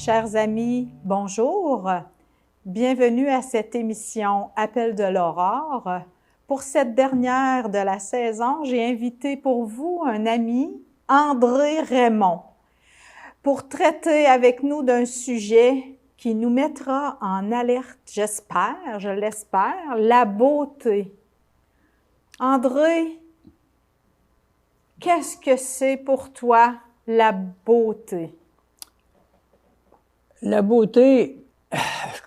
Chers amis, bonjour. Bienvenue à cette émission Appel de l'aurore. Pour cette dernière de la saison, j'ai invité pour vous un ami, André Raymond, pour traiter avec nous d'un sujet qui nous mettra en alerte, j'espère, je l'espère, la beauté. André, qu'est-ce que c'est pour toi la beauté? La beauté,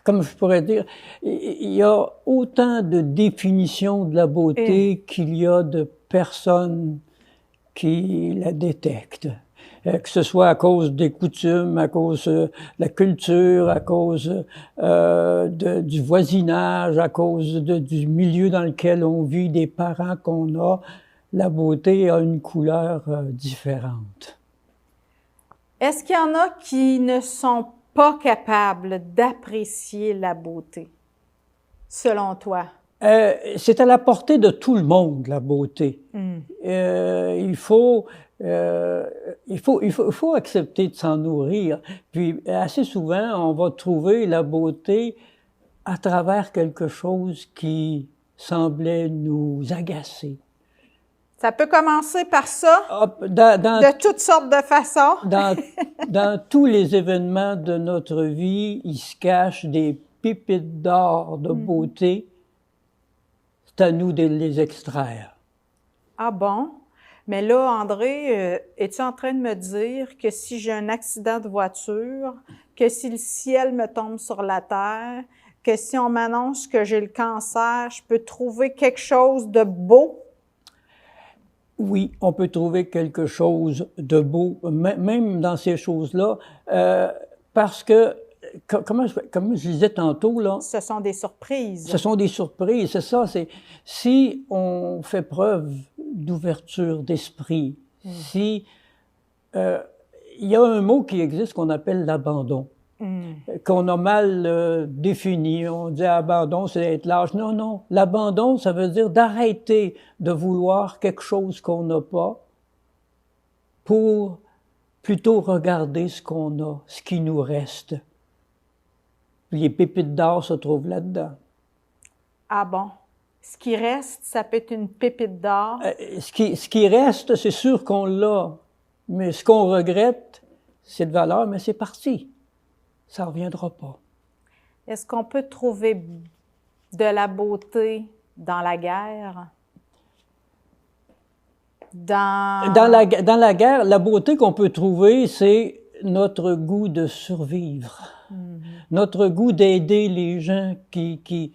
comme je pourrais dire, il y a autant de définitions de la beauté qu'il y a de personnes qui la détectent. Que ce soit à cause des coutumes, à cause de la culture, à cause du voisinage, à cause du milieu dans lequel on vit, des parents qu'on a, la beauté a une couleur différente. Est-ce qu'il y en a qui ne sont pas capables d'apprécier la beauté, selon toi? C'est à la portée de tout le monde, la beauté. Il faut accepter de s'en nourrir. Puis, assez souvent, on va trouver la beauté à travers quelque chose qui semblait nous agacer. Ça peut commencer par ça, de toutes sortes de façons. Dans tous les événements de notre vie, il se cache des pépites d'or de beauté. C'est à nous de les extraire. Ah bon? Mais là, André, es-tu en train de me dire que si j'ai un accident de voiture, que si le ciel me tombe sur la terre, que si on m'annonce que j'ai le cancer, je peux trouver quelque chose de beau? Oui, on peut trouver quelque chose de beau, même dans ces choses-là, parce que, comme je disais tantôt, là... Ce sont des surprises. Ce sont des surprises, c'est ça. Si on fait preuve d'ouverture d'esprit, si... il y a un mot qui existe qu'on appelle l'abandon, qu'on a mal défini. On dit abandon, c'est être lâche. Non, non. L'abandon, ça veut dire d'arrêter de vouloir quelque chose qu'on n'a pas pour plutôt regarder ce qu'on a, ce qui nous reste. Les pépites d'or se trouvent là-dedans. Ah bon? Ce qui reste, ça peut être une pépite d'or? Ce qui reste, c'est sûr qu'on l'a. Mais ce qu'on regrette, c'est de valeur, mais c'est parti. Ça ne reviendra pas. Est-ce qu'on peut trouver de la beauté dans la guerre? Dans la guerre, la beauté qu'on peut trouver, c'est notre goût de survivre. Notre goût d'aider les gens qui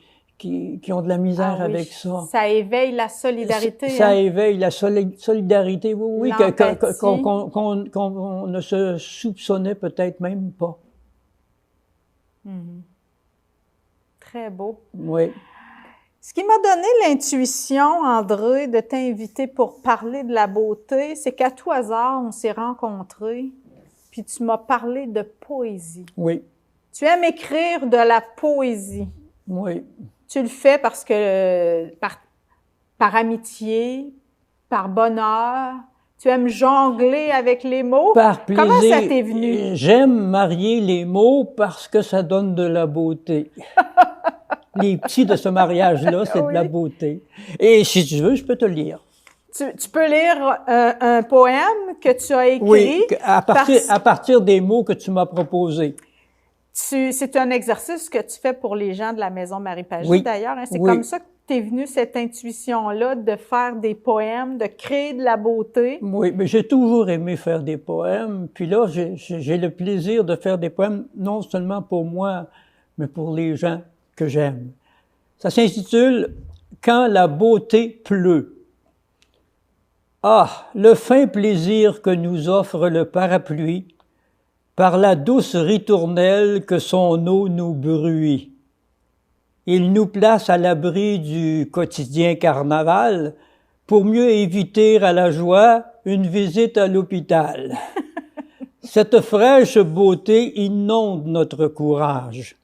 ont de la misère avec ça. Ça éveille la solidarité. Ça éveille la solidarité, oui, qu'on ne se soupçonnait peut-être même pas. Très beau. Oui. Ce qui m'a donné l'intuition, André, de t'inviter pour parler de la beauté, c'est qu'à tout hasard, on s'est rencontrés, puis tu m'as parlé de poésie. Oui. Tu aimes écrire de la poésie. Oui. Tu le fais parce que par amitié, par bonheur. Tu aimes jongler avec les mots? Par plaisir. Comment ça t'est venu? J'aime marier les mots parce que ça donne de la beauté. Les petits de ce mariage-là, c'est de la beauté. Et si tu veux, je peux te lire. Tu peux lire un poème que tu as écrit? Oui, à partir des mots que tu m'as proposés. C'est un exercice que tu fais pour les gens de la Maison Marie-Pagé, d'ailleurs. Hein? C'est comme ça que t'es venu cette intuition-là de faire des poèmes, de créer de la beauté. Oui, mais j'ai toujours aimé faire des poèmes. Puis là, j'ai le plaisir de faire des poèmes, non seulement pour moi, mais pour les gens que j'aime. Ça s'intitule « Quand la beauté pleut ». Ah, le fin plaisir que nous offre le parapluie, par la douce ritournelle que son eau nous bruit. Il nous place à l'abri du quotidien carnaval pour mieux éviter à la joie une visite à l'hôpital. Cette fraîche beauté inonde notre courage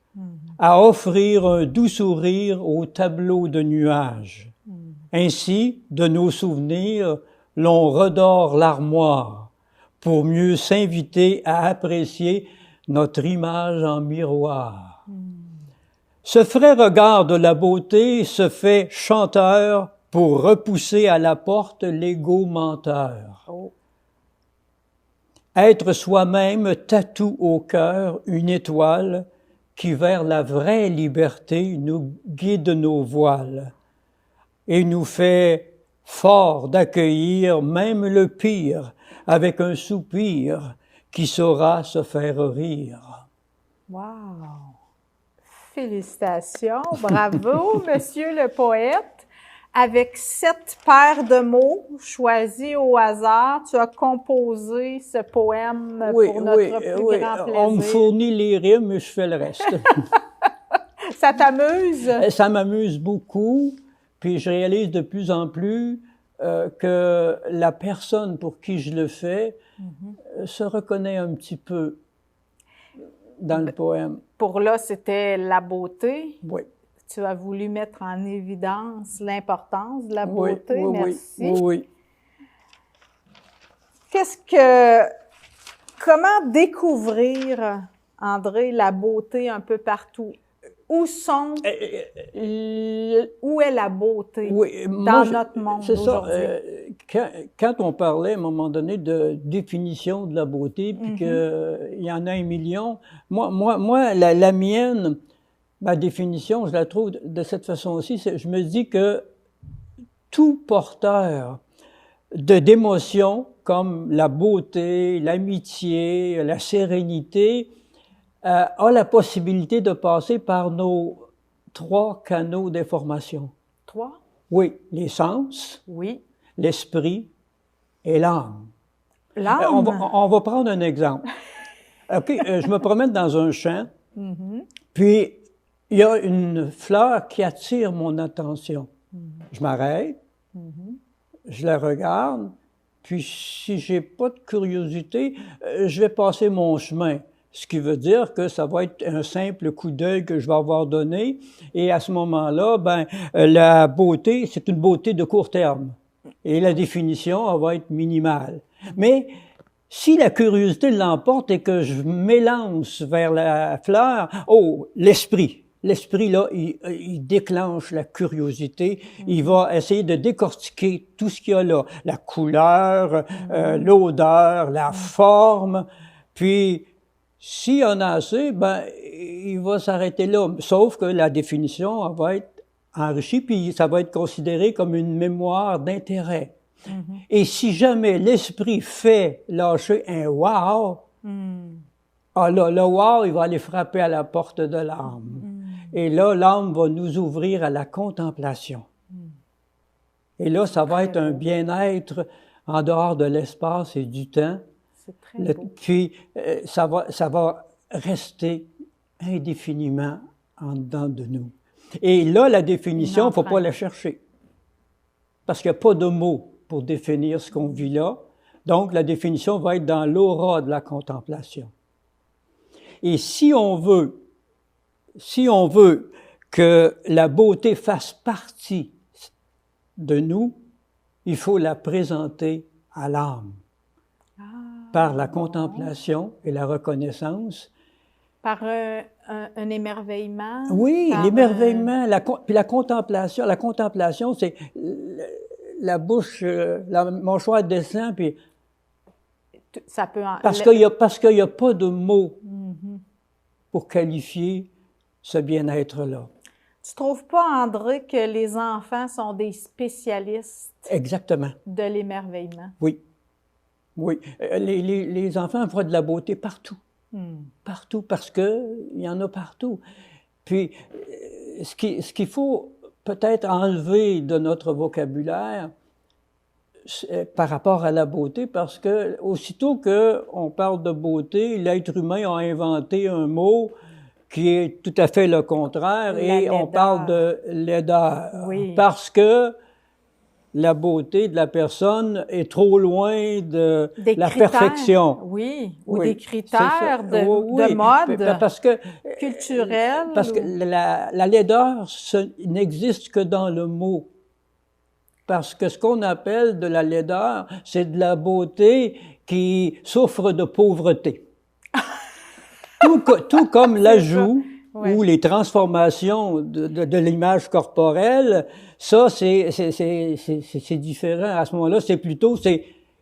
à offrir un doux sourire au tableau de nuages. Ainsi, de nos souvenirs, l'on redore l'armoire pour mieux s'inviter à apprécier notre image en miroir. Ce frais regard de la beauté se fait chanteur pour repousser à la porte l'ego menteur. Oh. Être soi-même tatoue au cœur une étoile qui vers la vraie liberté nous guide nos voiles et nous fait fort d'accueillir même le pire avec un soupir qui saura se faire rire. Wow! Félicitations, bravo, monsieur le poète. Avec 7 paires de mots choisis au hasard, tu as composé ce poème pour notre plus grand plaisir. On me fournit les rimes et je fais le reste. Ça t'amuse? Ça m'amuse beaucoup, puis je réalise de plus en plus que la personne pour qui je le fais se reconnaît un petit peu dans le poème. Pour là, c'était la beauté. Oui. Tu as voulu mettre en évidence l'importance de la beauté. Oui, merci. Oui. Comment découvrir, André, la beauté un peu partout? Où est la beauté dans notre monde aujourd'hui? Quand on parlait à un moment donné de définition de la beauté, puis qu'il y en a 1 million, moi la mienne, ma définition, je la trouve de cette façon aussi, je me dis que tout porteur d'émotions comme la beauté, l'amitié, la sérénité, a la possibilité de passer par nos 3 canaux d'information. 3? Oui, les sens, oui, l'esprit et l'âme. L'âme? On va prendre un exemple. OK, je me promène dans un champ, puis il y a une fleur qui attire mon attention. Je m'arrête, je la regarde, puis si j'ai pas de curiosité, je vais passer mon chemin. Ce qui veut dire que ça va être un simple coup d'œil que je vais avoir donné. Et à ce moment-là, la beauté, c'est une beauté de court terme. Et la définition, elle va être minimale. Mais si la curiosité l'emporte et que je m'élance vers la fleur, l'esprit. L'esprit, là, il déclenche la curiosité. Il va essayer de décortiquer tout ce qu'il y a là. La couleur, l'odeur, la forme. Puis, s'il y en a assez, il va s'arrêter là. Sauf que la définition, elle va être enrichie, puis ça va être considéré comme une mémoire d'intérêt. Et si jamais l'esprit fait lâcher un « wow », le « wow », il va aller frapper à la porte de l'âme. Et là, l'âme va nous ouvrir à la contemplation. Et là, ça va être un bien-être en dehors de l'espace et du temps. C'est très beau. Puis, ça va rester indéfiniment en dedans de nous. Et là, la définition, il ne faut pas la chercher. Parce qu'il n'y a pas de mots pour définir ce qu'on vit là. Donc, la définition va être dans l'aura de la contemplation. Et si on veut que la beauté fasse partie de nous, il faut la présenter à l'âme. Par la contemplation et la reconnaissance. Par un émerveillement? Oui, l'émerveillement, puis la contemplation. La contemplation, c'est la bouche, la mâchoire descend, puis... Ça peut parce qu'il n'y a pas de mots pour qualifier ce bien-être-là. Tu trouves pas, André, que les enfants sont des spécialistes Exactement. de l'émerveillement? Oui. Oui. Les enfants voient de la beauté partout. Partout, parce qu'il y en a partout. Puis, ce qu'il faut peut-être enlever de notre vocabulaire par rapport à la beauté, parce que aussitôt qu'on parle de beauté, l'être humain a inventé un mot qui est tout à fait le contraire, et on parle de laideur. Oui. Parce que la beauté de la personne est trop loin de la perfection. Oui, ou des critères de mode parce que, culturel. Parce que la laideur n'existe que dans le mot. Parce que ce qu'on appelle de la laideur, c'est de la beauté qui souffre de pauvreté. tout comme l'ajout Ouais. ou les transformations de l'image corporelle, ça, c'est différent. À ce moment-là,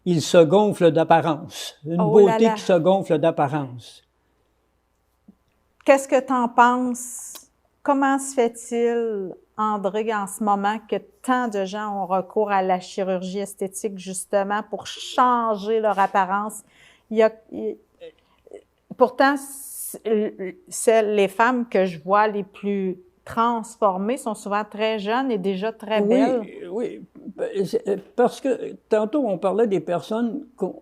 il se gonfle d'apparence. Une Oh là beauté là. qui se gonfle d'apparence. Qu'est-ce que tu en penses? Comment se fait-il, André, en ce moment, que tant de gens ont recours à la chirurgie esthétique justement pour changer leur apparence? Pourtant, les femmes que je vois les plus transformées sont souvent très jeunes et déjà très belles. Oui, parce que tantôt on parlait des personnes qu'on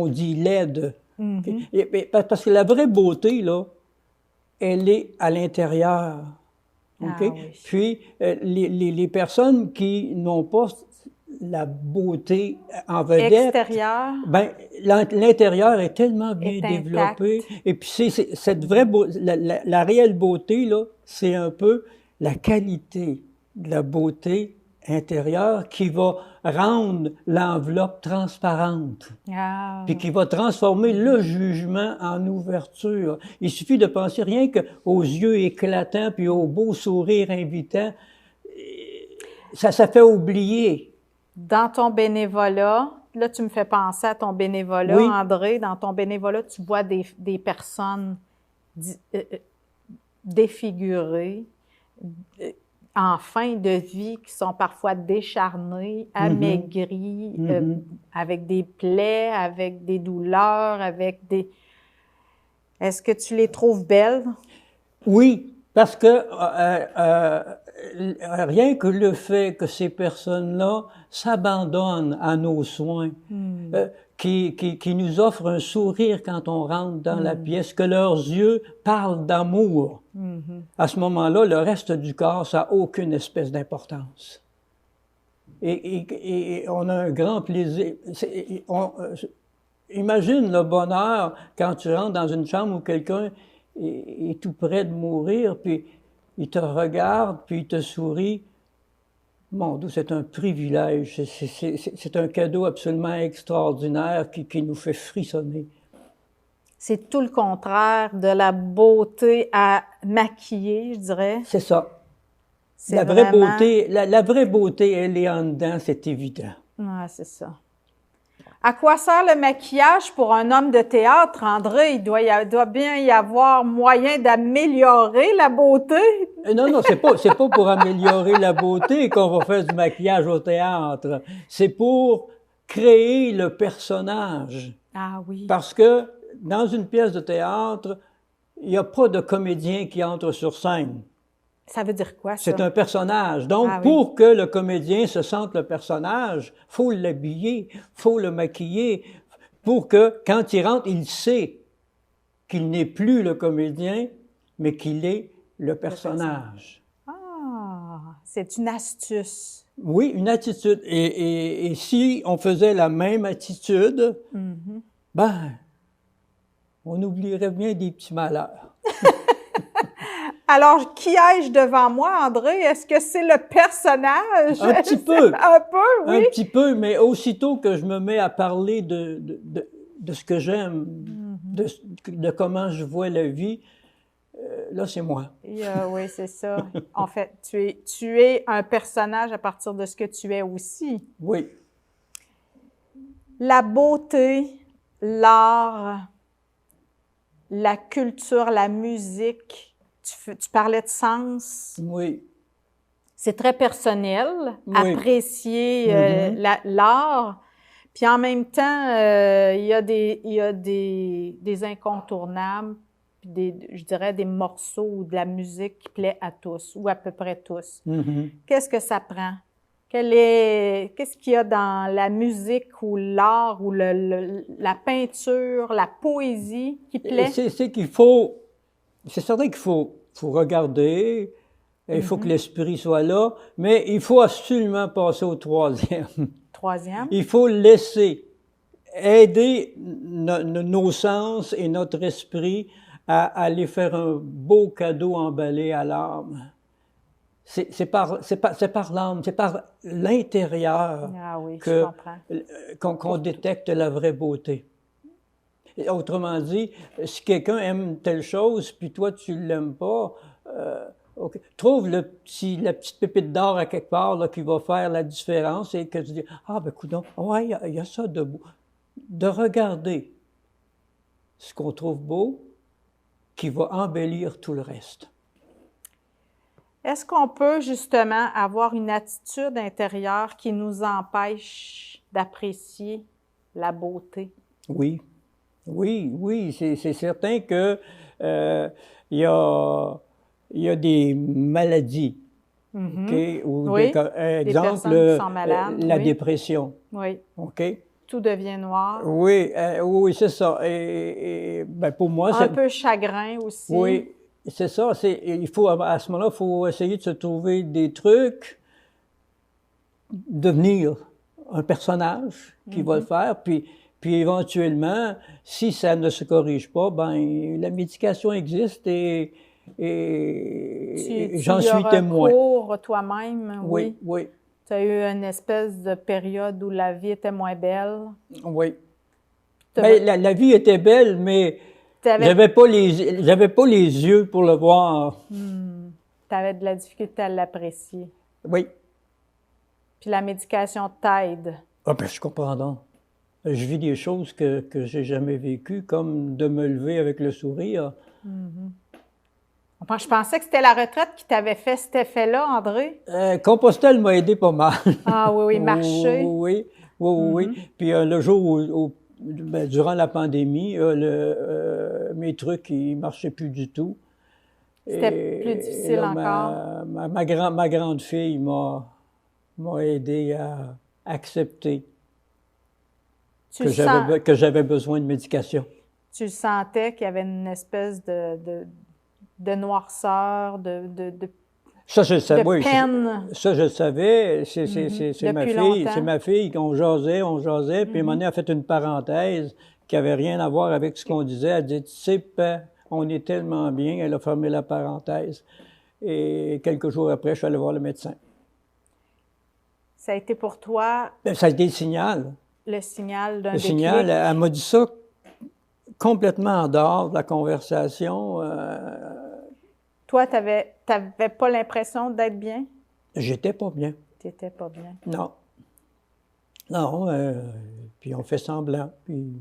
dit laides. Mm-hmm. Parce que la vraie beauté, là, elle est à l'intérieur. Okay? Ah, oui. Puis, les personnes qui n'ont pas la beauté en vedette, extérieur, ben, l'intérieur est tellement bien développé. Et puis, cette vraie la réelle beauté, là, c'est un peu la qualité de la beauté intérieure qui va rendre l'enveloppe transparente. Puis qui va transformer le jugement en ouverture. Il suffit de penser rien qu'aux yeux éclatants puis au beau sourire invitant. Ça fait oublier. Dans ton bénévolat, là, tu me fais penser à ton bénévolat, oui. André. Dans ton bénévolat, tu vois des personnes défigurées, en fin de vie, qui sont parfois décharnées, amaigries, avec des plaies, avec des douleurs, avec des... Est-ce que tu les trouves belles? Oui, parce que rien que le fait que ces personnes-là s'abandonnent à nos soins, qui nous offrent un sourire quand on rentre dans la pièce, que leurs yeux parlent d'amour, à ce moment-là, le reste du corps, ça n'a aucune espèce d'importance. Et on a un grand plaisir. Imagine le bonheur quand tu rentres dans une chambre où quelqu'un est tout près de mourir, puis il te regarde, puis il te sourit. Mon Dieu, c'est un privilège, c'est un cadeau absolument extraordinaire qui nous fait frissonner. C'est tout le contraire de la beauté à maquiller, je dirais. C'est ça. La vraie beauté, la vraie beauté, elle est en dedans, c'est évident. Ouais, c'est ça. À quoi sert le maquillage pour un homme de théâtre, André? Il doit bien y avoir moyen d'améliorer la beauté. Non, c'est pas pour améliorer la beauté qu'on va faire du maquillage au théâtre. C'est pour créer le personnage. Ah oui. Parce que dans une pièce de théâtre, il n'y a pas de comédien qui entre sur scène. Ça veut dire quoi, ça? C'est un personnage. Donc, pour que le comédien se sente le personnage, faut l'habiller, faut le maquiller, pour que, quand il rentre, il sait qu'il n'est plus le comédien, mais qu'il est le personnage. Ah, c'est une astuce. Oui, une attitude. Et si on faisait la même attitude, ben, on oublierait bien des petits malheurs. Alors, qui ai-je devant moi, André? Est-ce que c'est le personnage? Un petit peu. Un peu, oui. Un petit peu, mais aussitôt que je me mets à parler de ce que j'aime, de comment je vois la vie, là, c'est moi. Oui, c'est ça. En fait, tu es un personnage à partir de ce que tu es aussi. Oui. La beauté, l'art, la culture, la musique, tu parlais de sens. Oui. C'est très personnel, apprécier l'art. Puis en même temps, il y a des incontournables, je dirais des morceaux ou de la musique qui plaît à tous, ou à peu près tous. Qu'est-ce que ça prend? Qu'est-ce qu'il y a dans la musique ou l'art ou la peinture, la poésie qui plaît? C'est certain qu'il faut regarder, il faut que l'esprit soit là, mais il faut absolument passer au troisième. Troisième? Il faut laisser aider nos sens et notre esprit à aller faire un beau cadeau emballé à l'âme. C'est par l'âme, c'est par l'intérieur qu'on détecte la vraie beauté. Autrement dit, si quelqu'un aime telle chose, puis toi, tu l'aimes pas, OK. Trouve la petite pépite d'or à quelque part là, qui va faire la différence et que tu dis, ah ben coudonc, ouais, il y a ça de beau. De regarder ce qu'on trouve beau, qui va embellir tout le reste. Est-ce qu'on peut justement avoir une attitude intérieure qui nous empêche d'apprécier la beauté? Oui, c'est certain que il y a des maladies, OK? Ou Oui, exemple, des personnes qui sont malades, la oui. dépression, Oui, OK? tout devient noir. Oui, oui, c'est ça. Ben pour moi, Un peu chagrin aussi. Oui, c'est ça. Il faut, à ce moment-là, il faut essayer de se trouver des trucs, devenir un personnage qui va le faire, puis éventuellement, si ça ne se corrige pas, ben la médication existe et j'en suis témoin. Tu y as recours toi-même, oui. Oui. Tu as eu une espèce de période où la vie était moins belle. Oui. Ben, la vie était belle, mais j'avais pas les yeux pour le voir. Tu avais de la difficulté à l'apprécier. Oui. Puis la médication t'aide. Ah ben je comprends donc. Je vis des choses que j'ai jamais vécues, comme de me lever avec le sourire. Je pensais que c'était la retraite qui t'avait fait cet effet-là, André. Compostelle m'a aidé pas mal. Ah oui, marcher. Oui. Puis le jour où durant la pandémie, mes trucs, ils marchaient plus du tout. C'était plus difficile encore. Ma grande fille m'a aidé à accepter que j'avais besoin de médication. Tu sentais qu'il y avait une espèce de noirceur, de ça, je savais, peine. Ça, je savais. C'est ma fille qu'on jasait, puis à un moment donné, elle a fait une parenthèse qui avait rien à voir avec ce qu'on disait. Elle dit, tu sais, on est tellement bien. Elle a fermé la parenthèse. Et quelques jours après, je suis allé voir le médecin. Ça a été pour toi... Ça a été le signal. Le signal d'un déclic. Le signal, elle m'a dit ça complètement en dehors de la conversation. Toi, t'avais pas l'impression d'être bien? J'étais pas bien. T'étais pas bien? Non. Non, puis on fait semblant, puis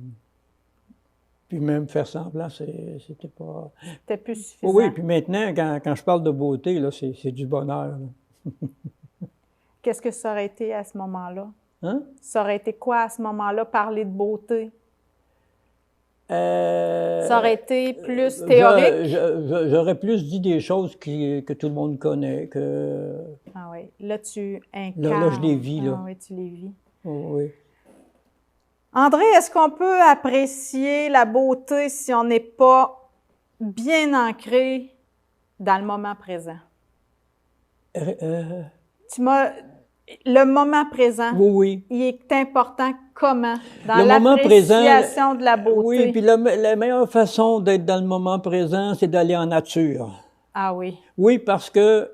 même faire semblant, c'était pas... C'était plus suffisant. Oui, puis maintenant, quand je parle de beauté, là, c'est du bonheur. Qu'est-ce que ça aurait été à ce moment-là? Hein? Ça aurait été quoi à ce moment-là, parler de beauté? Ça aurait été plus théorique? J'aurais plus dit des choses que tout le monde connaît. Ah oui, là tu incarnes. Là, je les vis. Là. Ah oui, tu les vis. Oh, oui. André, est-ce qu'on peut apprécier la beauté si on n'est pas bien ancré dans le moment présent? Le moment présent, oui. Il est important comment? Dans l'appréciation de la beauté. Oui, puis la meilleure façon d'être dans le moment présent, c'est d'aller en nature. Ah oui. Oui, parce que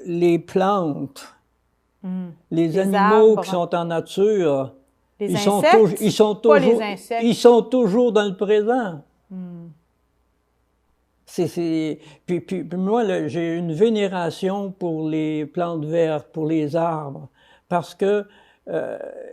les plantes, les animaux qui sont en nature, ils sont toujours dans le présent. Puis moi, j'ai une vénération pour les plantes vertes, pour les arbres, parce que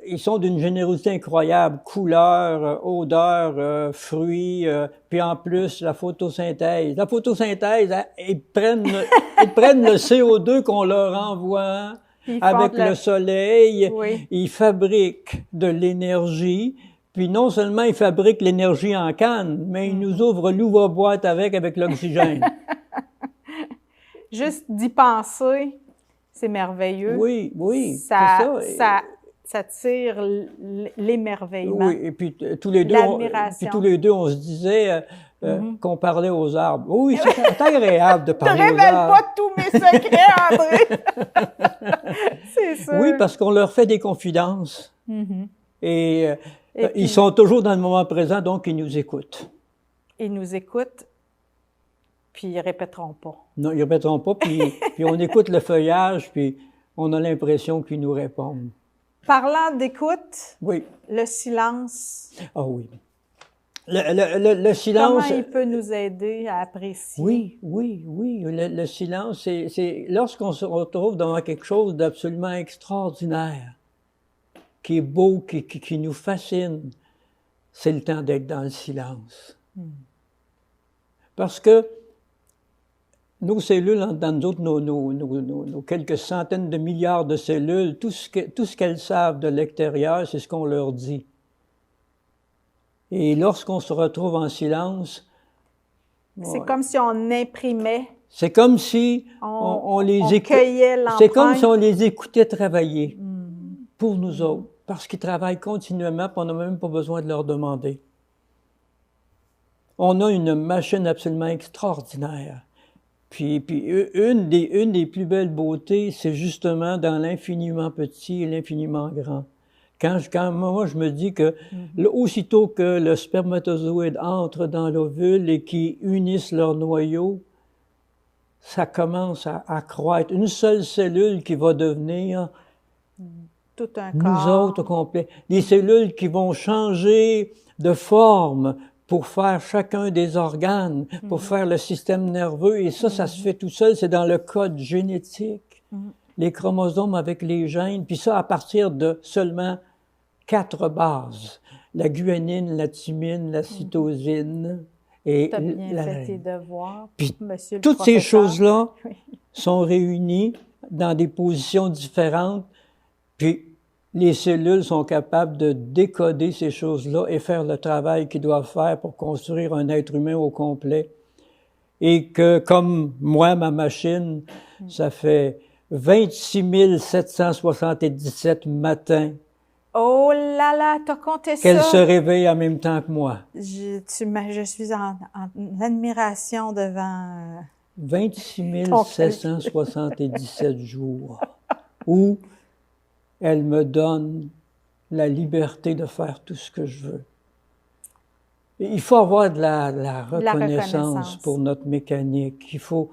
ils sont d'une générosité incroyable, couleurs, odeurs, fruits, puis en plus la photosynthèse. La photosynthèse, ils prennent le CO2 qu'on leur envoie avec le soleil, ils fabriquent de l'énergie. Puis non seulement ils fabriquent l'énergie en canne, mais ils nous ouvrent l'ouvre-boîte avec l'oxygène. Juste d'y penser, c'est merveilleux. Oui, ça tire l'émerveillement. Oui, et puis tous les deux, on se disait qu'on parlait aux arbres. Oui, c'est agréable de parler aux arbres. Ne révèle pas tous mes secrets, André! C'est sûr. Oui, parce qu'on leur fait des confidences. Et ils sont toujours dans le moment présent, donc ils nous écoutent. Ils nous écoutent, puis ils répéteront pas. Non, ils répéteront pas, puis on écoute le feuillage, puis on a l'impression qu'ils nous répondent. Parlant d'écoute, oui. Le silence. Ah oui. Le silence... Comment il peut nous aider à apprécier? Oui. Le silence, c'est lorsqu'on se retrouve devant quelque chose d'absolument extraordinaire, qui est beau, qui nous fascine, c'est le temps d'être dans le silence. Parce que nos cellules, dans nous autres, nos quelques centaines de milliards de cellules, tout ce qu'elles savent de l'extérieur, c'est ce qu'on leur dit. Et lorsqu'on se retrouve en silence... C'est comme si on imprimait. C'est comme si on cueillait l'empreinte. C'est comme si on les écoutait travailler pour nous autres, parce qu'ils travaillent continuellement, puis on n'a même pas besoin de leur demander. On a une machine absolument extraordinaire. Puis une des plus belles beautés, c'est justement dans l'infiniment petit et l'infiniment grand. Quand moi, je me dis que aussitôt que le spermatozoïde entre dans l'ovule et qu'ils unissent leur noyau, ça commence à croître. Une seule cellule qui va devenir tout un nous corps. autres au complet. Des cellules qui vont changer de forme pour faire chacun des organes, pour faire le système nerveux. Et ça se fait tout seul. C'est dans le code génétique. Les chromosomes avec les gènes. Puis ça, à partir de seulement 4 bases. La guanine, la thymine, la cytosine. Et tu as bien fait tes devoirs, puis monsieur le toutes professeur. ces choses-là sont réunies dans des positions différentes, puis les cellules sont capables de décoder ces choses-là et faire le travail qu'ils doivent faire pour construire un être humain au complet. Et que, comme moi, ma machine, ça fait 26 777 matins Oh là là, t'as compté ça? qu'elle se réveille en même temps que moi. Je suis en admiration devant... 26 777 jours où elle me donne la liberté de faire tout ce que je veux. Et il faut avoir de la reconnaissance pour notre mécanique. Il faut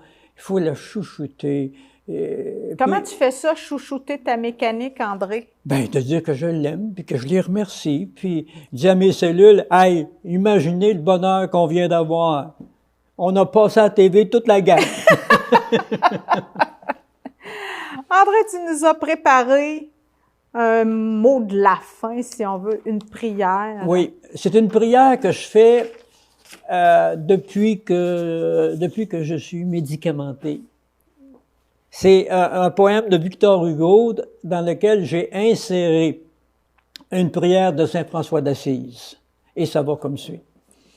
la chouchouter. Comment tu fais ça, chouchouter ta mécanique, André? Ben, de dire que je l'aime, puis que je les remercie, puis dire à mes cellules, « Hey, imaginez le bonheur qu'on vient d'avoir. On a passé à la TV toute la gang. » André, tu nous as préparé un mot de la fin, si on veut, une prière. Oui, c'est une prière que je fais depuis que je suis médicamenté. C'est un poème de Victor Hugo dans lequel j'ai inséré une prière de saint François d'Assise. Et ça va comme suit.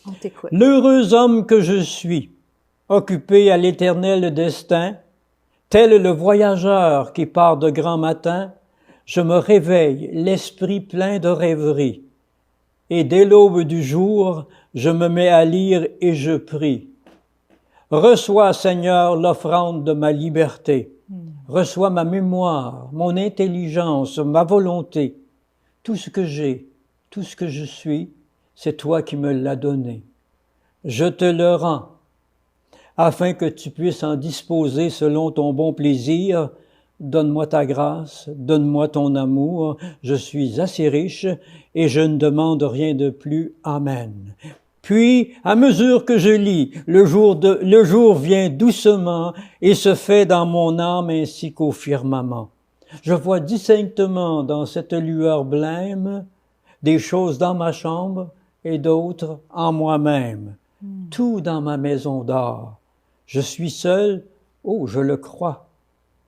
On t'écoute. L'heureux homme que je suis, occupé à l'éternel destin, tel le voyageur qui part de grand matin, je me réveille, l'esprit plein de rêverie. Et dès l'aube du jour, je me mets à lire et je prie. Reçois, Seigneur, l'offrande de ma liberté. Reçois ma mémoire, mon intelligence, ma volonté. Tout ce que j'ai, tout ce que je suis, c'est toi qui me l'as donné. Je te le rends, afin que tu puisses en disposer selon ton bon plaisir. Donne-moi ta grâce, donne-moi ton amour. Je suis assez riche et je ne demande rien de plus. Amen. Puis, à mesure que je lis, le jour vient doucement et se fait dans mon âme ainsi qu'au firmament. Je vois distinctement dans cette lueur blême des choses dans ma chambre et d'autres en moi-même. Tout dans ma maison d'or. Je suis seul, oh, je le crois.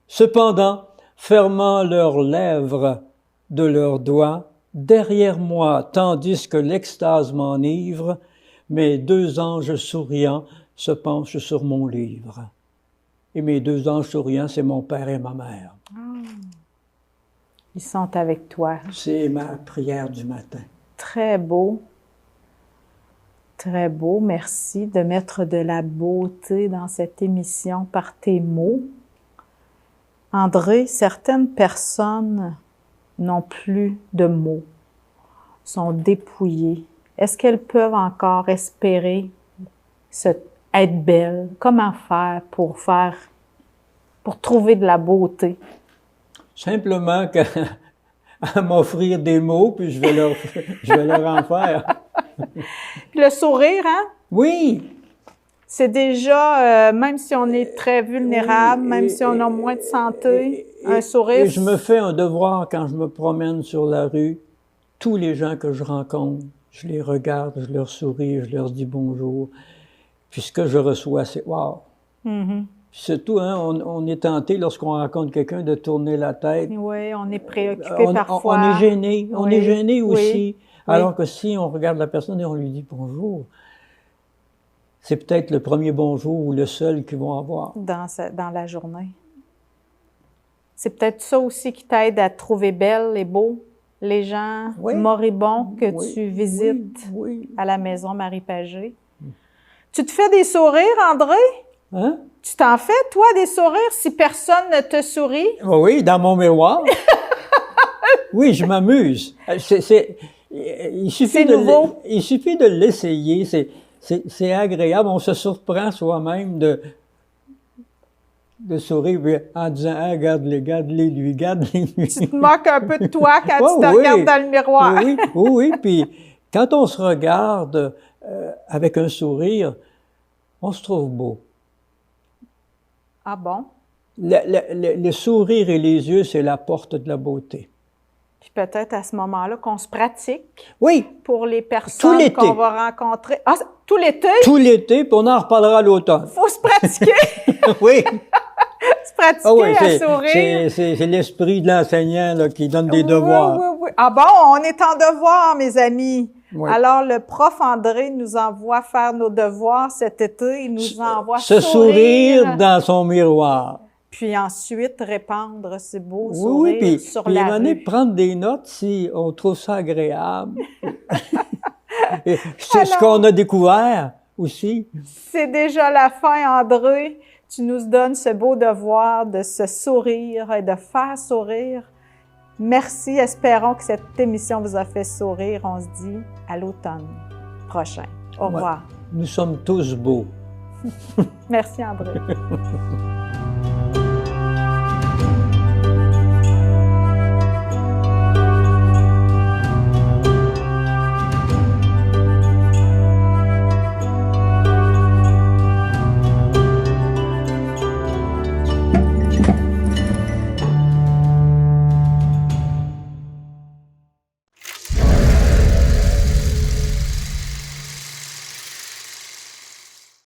Cependant, fermant leurs lèvres de leurs doigts, derrière moi, tandis que l'extase m'enivre, mes 2 anges souriants se penchent sur mon livre. Et mes 2 anges souriants, c'est mon père et ma mère. Ils sont avec toi. C'est ma prière du matin. Très beau. Très beau. Merci de mettre de la beauté dans cette émission par tes mots. André, certaines personnes n'ont plus de mots, sont dépouillées. Est-ce qu'elles peuvent encore espérer être belles? Comment faire pour trouver de la beauté? Simplement à m'offrir des mots, puis je vais leur en faire. Puis le sourire, hein? Oui, C'est déjà, même si on est très vulnérable, même si on a moins de santé, un sourire... Et je me fais un devoir quand je me promène sur la rue. Tous les gens que je rencontre, je les regarde, je leur souris, je leur dis bonjour. Puis ce que je reçois, c'est « wow ». Surtout, hein, on est tenté, lorsqu'on rencontre quelqu'un, de tourner la tête. Oui, on est préoccupé parfois. On est gêné. On est gêné aussi. Oui. Alors que si on regarde la personne et on lui dit bonjour, c'est peut-être le premier bonjour ou le seul qu'ils vont avoir. Dans la journée. C'est peut-être ça aussi qui t'aide à trouver belle et beau les gens moribonds que tu visites à la maison Marie-Pagé. Tu te fais des sourires, André? Hein? Tu t'en fais, toi, des sourires si personne ne te sourit? Oui, dans mon miroir. Oui, je m'amuse. Il suffit de l'essayer. C'est agréable. On se surprend soi-même de sourire en disant « Ah, garde-les, lui. » Tu te moques un peu de toi quand tu te regardes dans le miroir. Oui. Puis quand on se regarde avec un sourire, on se trouve beau. Ah bon? Le sourire et les yeux, c'est la porte de la beauté. Puis peut-être à ce moment-là qu'on se pratique. Oui. Pour les personnes qu'on va rencontrer. Ah, tout l'été? Tout l'été, puis on en reparlera à l'automne. Faut se pratiquer. Oui. Se pratiquer à sourire. C'est l'esprit de l'enseignant là, qui donne des devoirs. Oui. Ah bon, on est en devoir, mes amis. Oui. Alors, le prof André nous envoie faire nos devoirs cet été. Il nous envoie sourire dans son miroir. Puis ensuite, répandre ce beau sourire puis, sur la rue. Prendre des notes si on trouve ça agréable. C'est ce qu'on a découvert aussi. C'est déjà la fin, André. Tu nous donnes ce beau devoir de se sourire et de faire sourire. Merci. Espérons que cette émission vous a fait sourire. On se dit à l'automne prochain. Au revoir. Nous sommes tous beaux. Merci, André.